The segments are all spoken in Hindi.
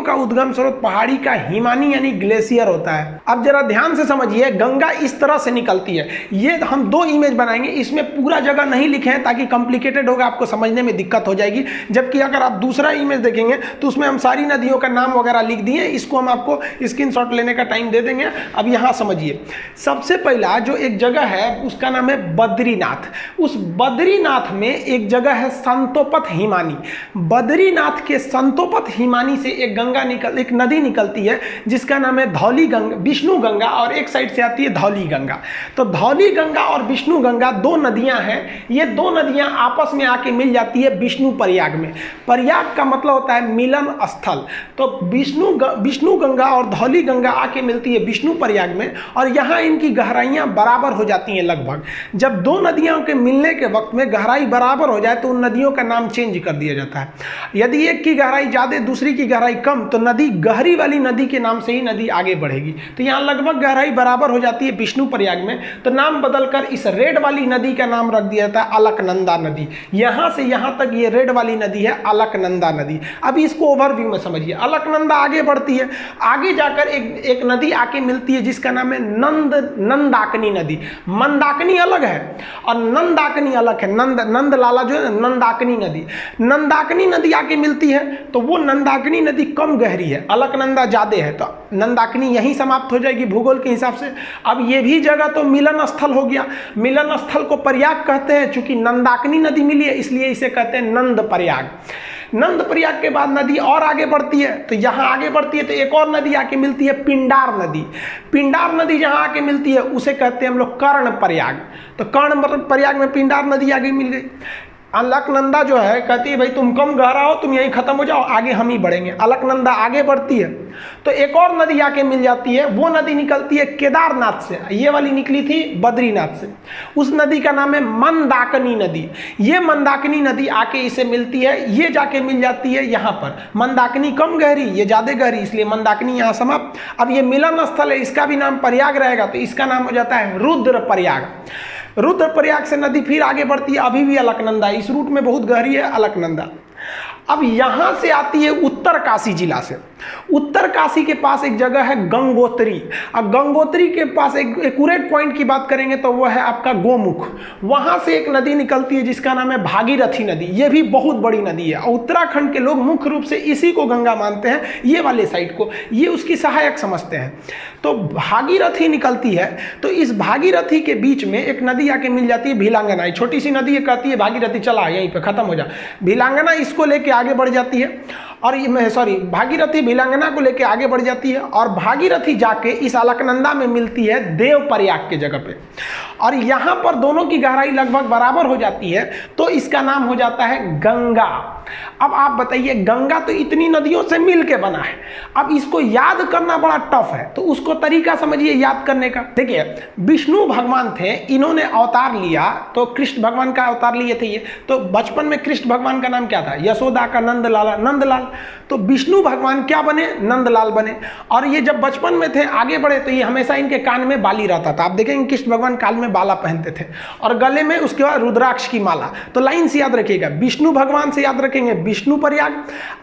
का उद्गम स्रोत पहाड़ी का हिमानी यानी ग्लेशियर होता है। अब जरा ध्यान से समझिए, गंगा इस तरह से निकलती है। ये हम दो इमेज बनाएंगे, इसमें पूरा जगह नहीं लिखे हैं ताकि कॉम्प्लिकेटेड होगा, आपको समझने में दिक्कत हो जाएगी। जबकि अगर आप दूसरा इमेज देखेंगे तो उसमें हम सारी नदियों का नाम वगैरह लिख दिए, इसको हम आपको स्क्रीनशॉट लेने का टाइम दे देंगे। अब यहाँ समझिए, सबसे पहला जो एक जगह है उसका नाम है बद्रीनाथ। उस बद्रीनाथ में एक जगह है संतोपत हिमानी। बद्रीनाथ के संतोपत हिमानी से एक नदी निकलती है जिसका नाम है धौली गंगा, विष्णु गंगा, और एक साइड से आती है धौली गंगा। तो धौली गंगा और विष्णु गंगा दो नदियां हैं। ये दो नदियां आपस में आके मिल जाती है विष्णु प्रयाग में। प्रयाग का मतलब होता है मिलन स्थल। तो विष्णु गंगा और धौली गंगा आके मिलती है विष्णु प्रयाग में, और यहाँ इनकी गहराइयाँ बराबर हो जाती हैं लगभग। जब दो नदियों के मिलने के वक्त में गहराई बराबर हो जाए तो उन नदियों का नाम चेंज कर दिया जाता है। यदि एक की गहराई ज़्यादा दूसरी की गहराई कम, तो नदी गहरी वाली नदी के नाम से ही नदी आगे बढ़ेगी। तो यहाँ लगभग गहराई बराबर हो जाती है विष्णु प्रयाग में, तो नाम बदलकर इस रेड वाली नदी का नाम रख दिया जाता है अलकनंदा नदी। यहाँ से यहाँ तक ये रेड वाली नदी है अलकनंदा नदी। अब इसको ओवरव्यू में समझिए। अलकनंदा आगे बढ़ती है, आगे जाकर एक नदी आके मिलती है जिसका नाम है नंदाकिनी नदी। मंदाकिनी अलग है और नंदाकिनी अलग है। नंदलाला जो है नंदाकिनी नदी, नंदाकिनी नदी आके मिलती है। तो वो नंदाकिनी नदी कम गहरी है, अलकनंदा ज़्यादा है, तो नंदाकिनी यहीं समाप्त हो जाएगी भूगोल के हिसाब से। अब ये भी जगह तो मिलन स्थल हो गया। मिलन स्थल को प्रयाग कहते हैं, चूंकि नंदाकिनी नदी मिली है इसलिए इसे कहते हैं नंद प्रयाग। नंद प्रयाग के बाद नदी और आगे बढ़ती है, तो यहाँ आगे बढ़ती है तो एक और नदी आके मिलती है पिंडार नदी। पिंडार नदी जहाँ आके मिलती है उसे कहते हैं हम लोग कर्ण प्रयाग। तो कर्ण प्रयाग में पिंडार नदी आगे मिल गई। अलकनंदा जो है कहती है भाई तुम कम गहरा हो, तुम यहीं खत्म हो जाओ, आगे हम ही बढ़ेंगे। अलकनंदा आगे बढ़ती है तो एक और नदी आके मिल जाती है। वो नदी निकलती है केदारनाथ से, ये वाली निकली थी बद्रीनाथ से। उस नदी का नाम है मंदाकिनी नदी। ये मंदाकिनी नदी आके इसे मिलती है, ये जाके मिल जाती है यहाँ पर। मंदाकिनी कम गहरी, ये ज़्यादा गहरी, इसलिए मंदाकिनी यहाँ समाप्त। अब ये मिलन स्थल है, इसका भी नाम प्रयाग रहेगा, तो इसका नाम हो जाता है रुद्र प्रयाग। रुद्र प्रयाग से नदी फिर आगे बढ़ती है, अभी भी अलकनंदा, इस रूट में बहुत गहरी है अलकनंदा। अब यहाँ से आती है उत्तर काशी जिला से। उत्तर काशी के पास एक जगह है गंगोत्री। अब गंगोत्री के पास एक एक्यूरेट पॉइंट की बात करेंगे तो वह है आपका गोमुख। वहाँ से एक नदी निकलती है जिसका नाम है भागीरथी नदी। ये भी बहुत बड़ी नदी है और उत्तराखंड के लोग मुख्य रूप से इसी को गंगा मानते हैं, ये वाले साइड को, ये उसकी सहायक समझते हैं। तो भागीरथी निकलती है, तो इस भागीरथी के बीच में एक नदी आके मिल जाती है भिलांगना। छोटी सी नदी है, कहती है भागीरथी चला यहीं पे खत्म हो जा। भिलांगना इसको लेके आगे बढ़ जाती है, और भागीरथी भिलांगना को लेके आगे बढ़ जाती है, और भागीरथी जाके इस अलकनंदा में मिलती है देव प्रयाग के जगह पे, और यहाँ पर दोनों की गहराई लगभग बराबर हो जाती है, तो इसका नाम हो जाता है गंगा। अब आप बताइए, गंगा तो इतनी नदियों से मिल के बना है, अब इसको याद करना बड़ा टफ है, तो उसको तरीका समझिए याद करने का। देखिए, विष्णु भगवान थे, इन्होंने अवतार लिया, तो कृष्ण भगवान का अवतार लिए थे ये। तो बचपन में कृष्ण भगवान का नाम क्या था? यशोदा का नंदलाला, नंदलाल। तो विष्णु भगवान क्या बने? नंदलाल बने। और ये जब बचपन में थे, आगे बढ़े, तो ये हमेशा इनके कान में बाली रहता था। आप देखेंगे कृष्ण भगवान कान में बाला पहनते थे, और गले में उसके बाद रुद्राक्ष की माला। तो लाइन से याद रखिएगा, विष्णु भगवान से याद रखेंगे विष्णु प्रयाग,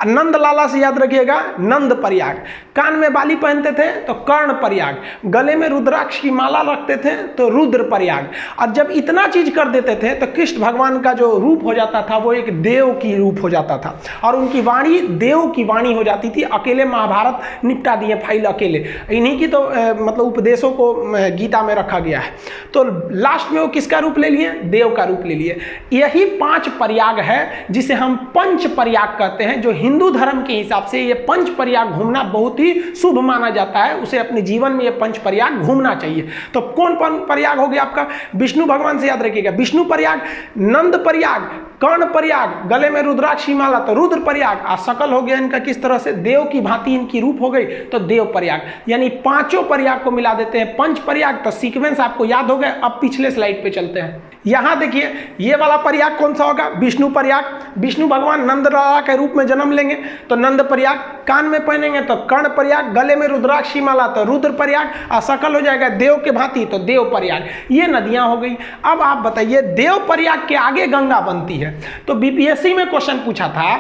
नंदलाला से याद रखिएगा नंद प्रयाग। कान में बाली पहनते थे तो कर्ण प्रयाग, गले में रुद्राक्ष की माला रखते थे तो रुद्र प्रयाग। और जब इतना चीज कर देते थे तो कृष्ण भगवान का जो रूप हो जाता था वो एक देव की रूप हो जाता था, और उनकी वाणी देव की वाणी हो जाती थी। अकेले महाभारत निपटा दिए फाइल अकेले, इन्हीं की तो मतलब उपदेशों को गीता में रखा गया है। तो लास्ट में वो किसका रूप ले लिए? देव का रूप ले लिए। यही 5 प्रयाग है जिसे हम पंच प्रयाग कहते हैं। जो हिंदू धर्म के हिसाब से ये पंच प्रयाग घूमना बहुत ही शुभ माना जाता है, उसे अपने जीवन में ये पंच प्रयाग घूमना चाहिए। तो कौन प्रयाग हो गया आपका? विष्णु भगवान से याद रखिएगा विष्णु प्रयाग, नंद प्रयाग, कर्ण प्रयाग, गले में रुद्राक्ष की माला तो रुद्र प्रयाग, और सकल हो गया इनका किस तरह से देव की भांति इनकी रूप हो गई तो देव प्रयाग। यानी 5 प्रयाग को मिला देते हैं पंच प्रयाग। तो सीक्वेंस आपको याद हो गया। अब पिछले स्लाइड पे चलते हैं। यहां देखिए, ये वाला प्रयाग कौन सा होगा? विष्णु प्रयाग। विष्णु भगवान नंदलाला के रूप में जन्म लेंगे तो नंद प्रयाग, कान में पहनेंगे तो कर्ण प्रयाग, गले में रुद्राक्ष की माला तो रुद्र प्रयाग, और सकल हो जाएगा देव के भांति तो देव प्रयाग। ये नदियां हो गई। अब आप बताइए, देव प्रयाग के आगे गंगा बनती है। तो बीपीएससी में क्वेश्चन पूछा था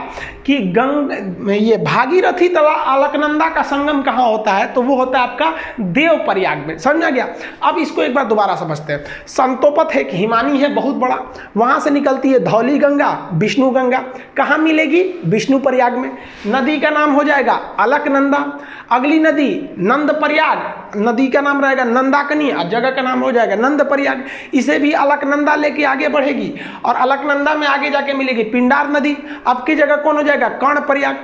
कि ये भागीरथी तथा अलकनंदा का संगम कहाँ होता है, तो वो होता है आपका देवप्रयाग में। समझ आ गया। अब इसको एक बार दोबारा समझते हैं। संतोपथ एक हिमानी है बहुत बड़ा, वहां से निकलती है धौली गंगा, विष्णु गंगा, कहाँ मिलेगी, विष्णु प्रयाग में। नदी का नाम हो जाएगा अलकनंदा। अगली नदी नंदप्रयाग, नदी का नाम रहेगा नंदाकनी और जगह का नाम हो जाएगा नंदप्रयाग। इसे भी अलकनंदा लेके आगे बढ़ेगी और अलकनंदा में आगे जाके मिलेगी पिंडार नदी। अब की जगह कौन हो जाएगा, कर्णप्रयाग।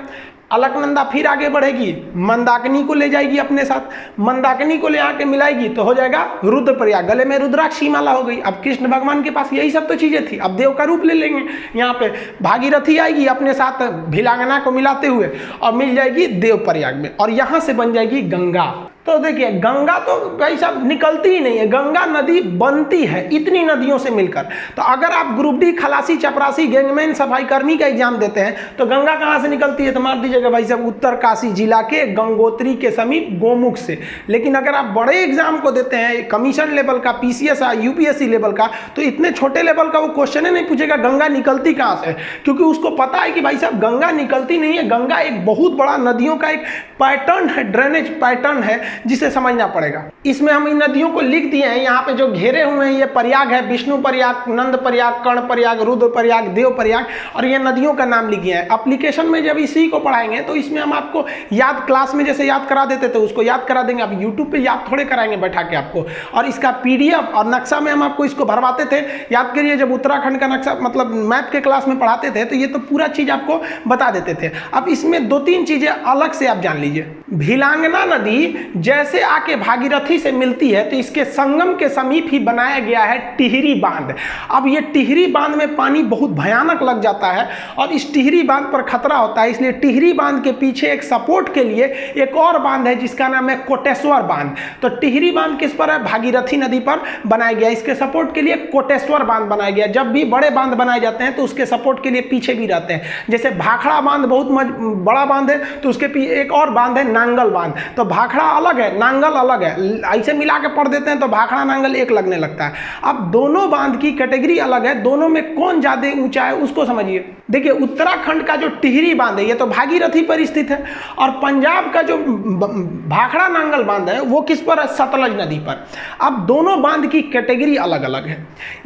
अलकनंदा फिर आगे बढ़ेगी, मंदाकिनी को ले जाएगी अपने साथ, मंदाकिनी को ले आके मिलाएगी तो हो जाएगा रुद्रप्रयाग। गले में रुद्राक्षी माला हो गई। अब कृष्ण भगवान के पास यही सब तो चीजें थी, अब देव का रूप ले लेंगे। यहाँ पे भागीरथी आएगी अपने साथ भिलांगना को मिलाते हुए और मिल जाएगी देवप्रयाग में, और यहाँ से बन जाएगी गंगा। तो देखिए गंगा तो भाई साहब निकलती ही नहीं है, गंगा नदी बनती है इतनी नदियों से मिलकर। तो अगर आप ग्रुप डी खलासी चपरासी गैंगमैन सफाई कर्मी का एग्जाम देते हैं तो गंगा कहाँ से निकलती है, तो मार दीजिएगा भाई साहब उत्तरकाशी जिला के गंगोत्री के समीप गोमुख से। लेकिन अगर आप बड़े एग्जाम को देते हैं कमीशन लेवल का, पीसीएस यूपीएससी लेवल का, तो इतने छोटे लेवल का वो क्वेश्चन ही नहीं पूछेगा गंगा निकलती कहाँ से, क्योंकि उसको पता है कि भाई साहब गंगा निकलती नहीं है। गंगा एक बहुत बड़ा नदियों का एक पैटर्न है, ड्रेनेज पैटर्न है जिसे समझना पड़ेगा। इसमें हम इन नदियों को लिख दिए हैं, यहाँ पे जो घेरे हुए हैं ये प्रयाग है, विष्णु प्रयाग, नंद प्रयाग, कर्ण प्रयाग, रुद्र प्रयाग, देव प्रयाग, और ये नदियों का नाम लिखे हैं। एप्लीकेशन में जब इसी को पढ़ाएंगे तो इसमें हम आपको याद, क्लास में जैसे याद करा देते थे उसको याद करा देंगे। अब यूट्यूब पे याद थोड़े कराएंगे बैठा के आपको, और इसका पीडीएफ और नक्शा में हम आपको इसको भरवाते थे। याद करिए जब उत्तराखंड का नक्शा मतलब मैप के क्लास में पढ़ाते थे तो ये तो पूरा चीज आपको बता देते थे। अब इसमें दो तीन चीजें अलग से आप जान लीजिए। भिलांगना नदी जैसे आके भागीरथी से मिलती है तो इसके संगम के समीप ही बनाया गया है टिहरी बांध। अब ये टिहरी बांध में पानी बहुत भयानक लग जाता है और इस टिहरी बांध पर खतरा होता है, इसलिए टिहरी बांध के पीछे एक सपोर्ट के लिए एक और बांध है जिसका नाम है कोटेश्वर बांध। तो टिहरी बांध किस पर है, भागीरथी नदी पर बनाया गया। इसके सपोर्ट के लिए कोटेश्वर बांध बनाया गया। जब भी बड़े बांध बनाए जाते हैं तो उसके सपोर्ट के लिए पीछे भी रहते हैं। जैसे भाखड़ा बांध बहुत बड़ा बांध है तो उसके पीछे एक और बांध है नांगल बांध। तो भाखड़ा अलग है, नांगल अलग है, ऐसे मिला के पढ़ देते हैं तो भाखड़ा नांगल एक लगने लगता है। अब दोनों बांध की कैटेगरी अलग है, दोनों में कौन ज्यादा ऊंचा है उसको समझिए। देखिए उत्तराखंड का जो टिहरी बांध है ये तो भागीरथी पर स्थित है, और पंजाब का जो भाखड़ा नांगल बांध है वो किस पर है, सतलज नदी पर। अब दोनों बांध की कैटेगरी अलग अलग है।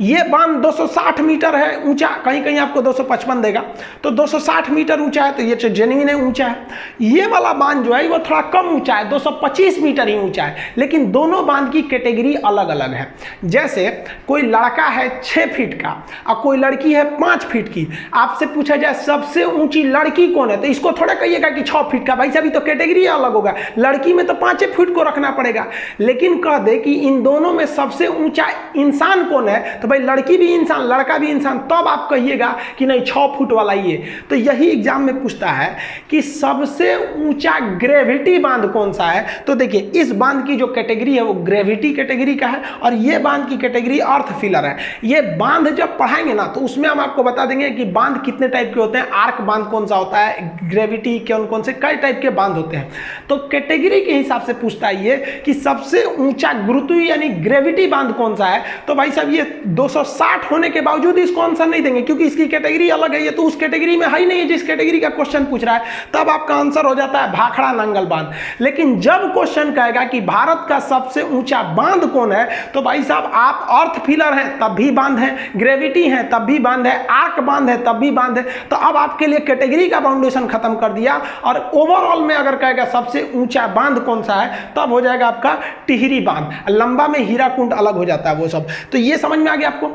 ये बांध 260 मीटर है ऊंचा, कहीं कहीं आपको 255 देगा, तो 260 मीटर ऊंचा है, तो ये जेन्युइन है ऊंचा है। ये वाला बांध जो है वो थोड़ा कम ऊंचा है, 225 मीटर ही ऊंचा है। लेकिन दोनों बांध की कैटेगरी अलग अलग है। जैसे कोई लड़का है 6 फीट का और कोई लड़की है 5 फीट की, आपसे पूछा जाए सबसे ऊंची लड़की कौन है, तो इसको थोड़ा कहिएगा कि 6 फीट का, भाई साहब तो कैटेगरी अलग होगा, लड़की में तो 5 फीट को रखना पड़ेगा। लेकिन कह दे कि इन दोनों में सबसे ऊंचा इंसान कौन है, तो भाई लड़की भी इंसान लड़का भी इंसान, तब आप कहिएगा कि नहीं 6 फुट वाला ये। तो यही एग्जाम में पूछता है कि सबसे ऊंचा ग्रेविटी बांध कौन सा है। तो देखिए इस बांध की जो कैटेगरी है वो ग्रेविटी कैटेगरी का है, और ये बांध की कैटेगरी अर्थ फिलर है। ये बांध जब पढ़ाएंगे ना तो उसमें हम आपको बता देंगे कि बांध कितने टाइप के होते हैं, आर्क बांध कौन सा होता है, ग्रेविटी कौन कौन से कई टाइप के बांध होते हैं। तो कैटेगरी के हिसाब से पूछता है ये कि सबसे ऊंचा गुरुत्व यानी ग्रेविटी बांध कौन सा है। तो भाई साहब ये 260 होने के बावजूद इसको आंसर नहीं देंगे क्योंकि इसकी कैटेगरी अलग है, ये तो उस कैटेगरी में है ही नहीं है जिस कैटेगरी का क्वेश्चन पूछ रहा है। तब आपका आंसर हो जाता है भाखड़ा नांगल बांध। लेकिन जब क्वेश्चन कहेगा कि भारत का सबसे ऊंचा बांध कौन है, तो भाई साहब आप अर्थ फिलर हैं तब भी बांध है, ग्रेविटी है तब भी बांध है, आर्क बांध है तब भी बांध है। तो अब आपके लिए कैटेगरी का बाउंडेशन खत्म कर दिया, और ओवरऑल में अगर कहेगा सबसे ऊंचा बांध कौन सा है तब हो जाएगा आपका टिहरी बांध। लंबा में हीराकुंड अलग हो जाता है वो सब। तो ये समझ में आ गया आपको।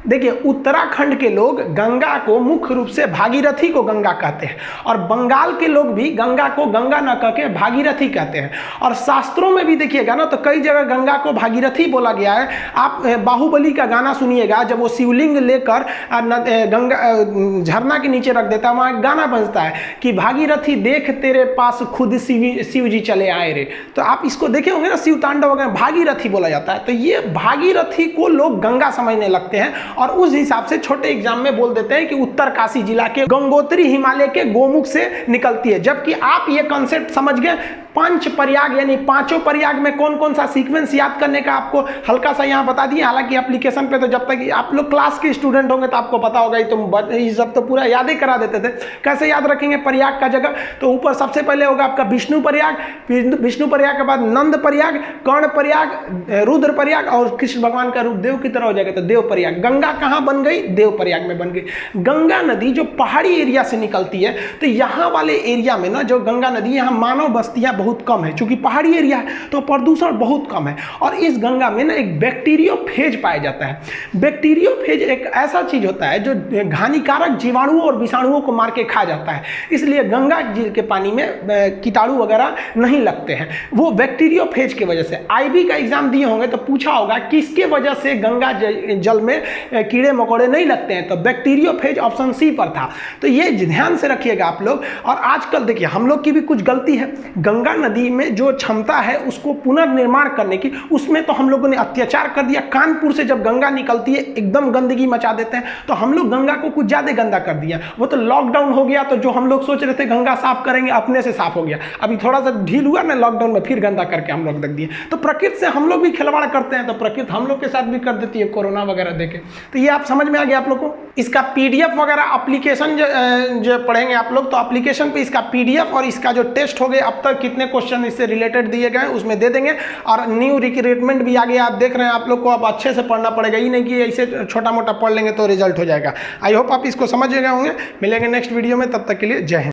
देखिए उत्तराखंड के लोग गंगा को मुख्य रूप से भागीरथी को गंगा कहते हैं, और बंगाल के लोग भी गंगा को गंगा न कह के भागीरथी कहते हैं। और शास्त्रों में भी देखिएगा ना तो कई जगह गंगा को भागीरथी बोला गया है। आप बाहुबली का गाना सुनिएगा, जब वो शिवलिंग लेकर गंगा झरना के नीचे रख देता है, वहाँ गाना बजता है कि भागीरथी देख तेरे पास खुद शिव जी चले आए रे। तो आप इसको देखे होंगे ना, शिव तांडव वगैरह भागीरथी बोला जाता है। तो ये भागीरथी को लोग गंगा समझने लगते हैं हैं और उस हिसाब से छोटे एग्जाम में बोल देते हैं कि उत्तरकाशी जिला के गंगोत्री हिमालय के गोमुख से निकलती है। जबकि आप ये कॉन्सेप्ट समझ गए, पंच प्रयाग यानी पांचों प्रयाग में कौन कौन सा सीक्वेंस याद करने का आपको हल्का सा यहाँ बता दिए। हालांकि एप्लीकेशन पे तो जब तक आप लोग क्लास के स्टूडेंट होंगे तो आपको पता होगा, ये सब तो पूरा याद ही करा देते थे। कैसे याद रखेंगे प्रयाग का जगह? तो ऊपर सबसे पहले होगा आपका विष्णु प्रयाग, विष्णु प्रयाग के बाद नंद प्रयाग, कर्ण प्रयाग, रुद्र प्रयाग और कृष्ण भगवान का रूप देव की तरह हो जाएगा तो देव प्रयाग। गंगा कहाँ बन गई? देव प्रयाग में बन गई। गंगा नदी जो पहाड़ी एरिया से निकलती है, तो यहाँ वाले एरिया में ना जो गंगा नदी, यहाँ मानव बस्तियां बहुत कम है, चूंकि पहाड़ी एरिया है तो प्रदूषण बहुत कम है। और इस गंगा में ना एक बैक्टीरियोफेज पाया जाता है। बैक्टीरियोफेज एक ऐसा चीज होता है जो हानिकारक जीवाणुओं और विषाणुओं को मार के खा जाता है, इसलिए गंगा जी के पानी में कीटाणु वगैरह नहीं लगते हैं, वो बैक्टीरियोफेज की वजह से। आईबी का एग्जाम दिए होंगे तो पूछा होगा किसके वजह से गंगा जल में कीड़े मकोड़े नहीं लगते हैं, तो बैक्टीरियोफेज ऑप्शन सी पर था। तो ये ध्यान से रखिएगा आप लोग। और आजकल देखिए हम लोग की भी कुछ गलती है, गंगा नदी में जो क्षमता है उसको पुनर्निर्माण करने की, उसमें तो हम लोगों ने अत्याचार कर दिया। कानपुर से जब गंगा निकलती है एकदम गंदगी मचा देते हैं, तो हम लोग गंगा को कुछ ज्यादा गंदा कर दिया। वो तो लॉकडाउन हो गया तो जो हम लोग सोच रहे थे गंगा साफ करेंगे अपने से साफ हो गया, अभी थोड़ा सा ढील हुआ ना लॉकडाउन में, फिर गंदा करके हम लोग रख दिए। तो प्रकृति से हम लोग भी खिलवाड़ करते हैं तो प्रकृति हम लोग के साथ भी कर देती है कोरोना वगैरह देके। तो ये आप समझ में आ गया आप लोग को। इसका पीडीएफ वगैरह एप्लीकेशन जो पढ़ेंगे आप लोग, तो एप्लीकेशन पे इसका पीडीएफ और इसका जो टेस्ट हो गए अब तक कितने क्वेश्चन इससे रिलेटेड दिए गए उसमें दे देंगे। और न्यू रिक्रूटमेंट भी आ गया, आप देख रहे हैं, आप लोग को अब अच्छे से पढ़ना पड़ेगा, ये नहीं कि ऐसे छोटा मोटा पढ़ लेंगे तो रिजल्ट हो जाएगा। आई होप आप इसको समझ गए होंगे। मिलेंगे नेक्स्ट वीडियो में, तब तक के लिए जय हिंद।